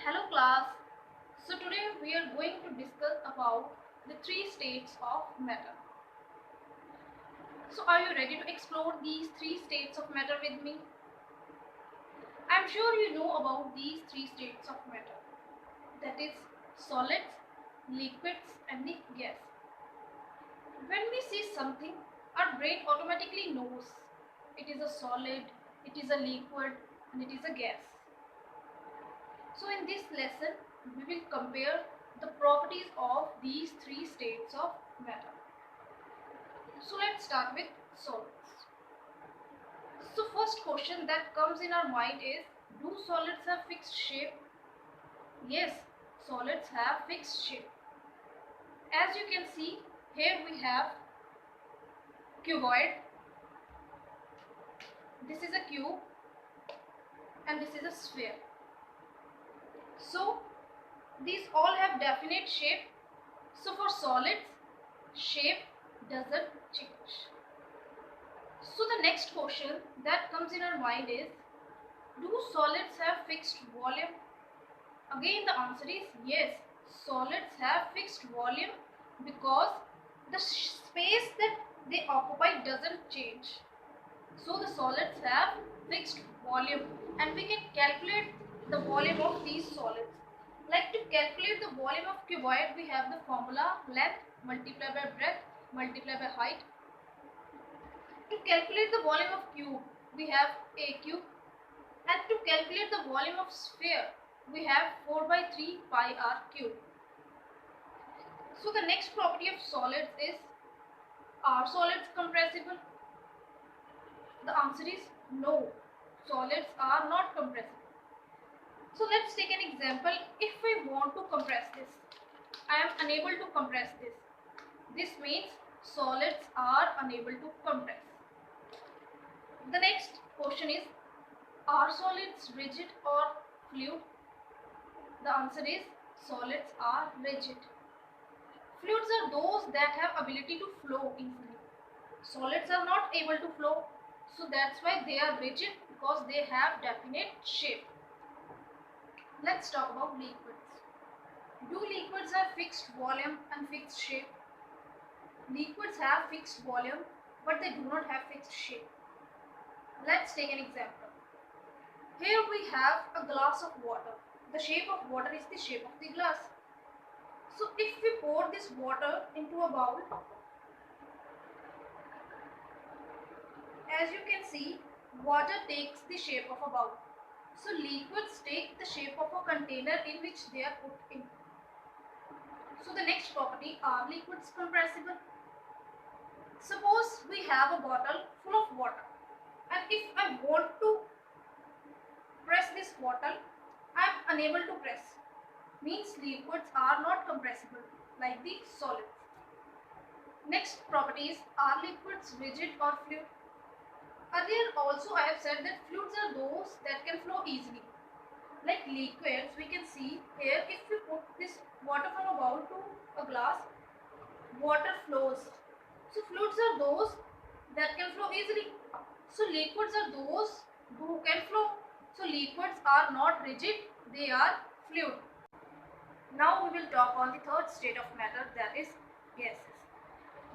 Hello class. So today we are going to discuss about the three states of matter. So are you ready to explore these three states of matter with me? I am sure you know about these three states of matter. That is solids, liquids and the gas. When we see something, our brain automatically knows it is a solid, it is a liquid and it is a gas. So in this lesson, we will compare the properties of these three states of matter. So let's start with solids. So first question that comes in our mind is, do solids have fixed shape? Yes, solids have fixed shape. As you can see, here we have cuboid. This is a cube and this is a sphere. So these all have definite shape. So for solids, shape doesn't change. So the next question that comes in our mind is, do solids have fixed volume? Again the answer is yes, solids have fixed volume because the space that they occupy doesn't change. So the solids have fixed volume and we can calculate the volume of these solids. Like to calculate the volume of cuboid, we have the formula length multiplied by breadth multiplied by height. To calculate the volume of cube, we have a cube, and to calculate the volume of sphere, we have 4 by 3 pi r cube. So the next property of solids is, are solids compressible? The answer is no, solids are not compressible. So let's take an example. If we want to compress this, I am unable to compress this. This means solids are unable to compress. The next question is, are solids rigid or fluid? The answer is solids are rigid. Fluids are those that have ability to flow easily. Solids are not able to flow, so that's why they are rigid, because they have definite shape. Let's talk about liquids. Do liquids have fixed volume and fixed shape? Liquids have fixed volume, but they do not have fixed shape. Let's take an example. Here we have a glass of water. The shape of water is the shape of the glass. So if we pour this water into a bowl, as you can see, water takes the shape of a bowl. So liquids take the shape of a container in which they are put in. So the next property, are liquids compressible? Suppose we have a bottle full of water, and if I want to press this bottle, I am unable to press. Means liquids are not compressible like the solids. Next property is, are liquids rigid or fluid? Earlier also I have said that fluids are those that can flow easily. Like liquids, we can see here, if we put this water from a bowl to a glass, water flows. So fluids are those that can flow easily. So liquids are those who can flow. So liquids are not rigid, they are fluid. Now we will talk on the third state of matter, that is gases.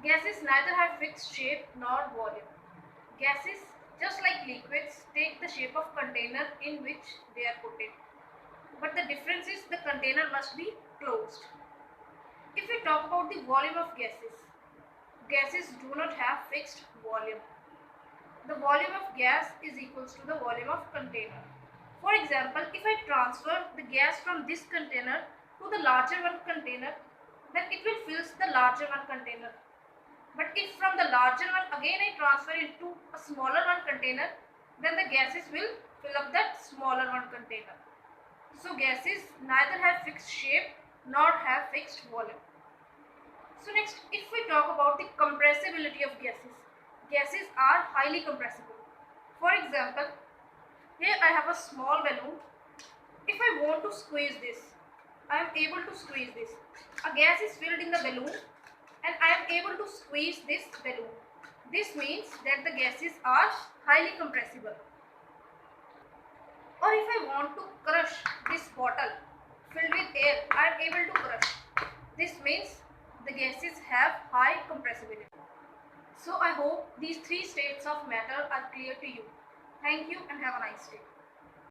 Gases neither have fixed shape nor volume. Gases, just like liquids, take the shape of container in which they are put in. But the difference is the container must be closed. If we talk about the volume of gases, gases do not have fixed volume. The volume of gas is equals to the volume of container. For example, if I transfer the gas from this container to the larger one container, then it will fill the larger one container. But if from the larger one again I transfer into a smaller one container, then the gases will fill up that smaller one container. So gases neither have fixed shape nor have fixed volume. So next, if we talk about the compressibility of gases, gases are highly compressible. For example, here I have a small balloon. If I want to squeeze this, I am able to squeeze this. A gas is filled in the balloon and I am able to squeeze this balloon. This means that the gases are highly compressible. Or if I want to crush this bottle, filled with air are able to crush. This means the gases have high compressibility. So I hope these three states of matter are clear to you. Thank you and have a nice day.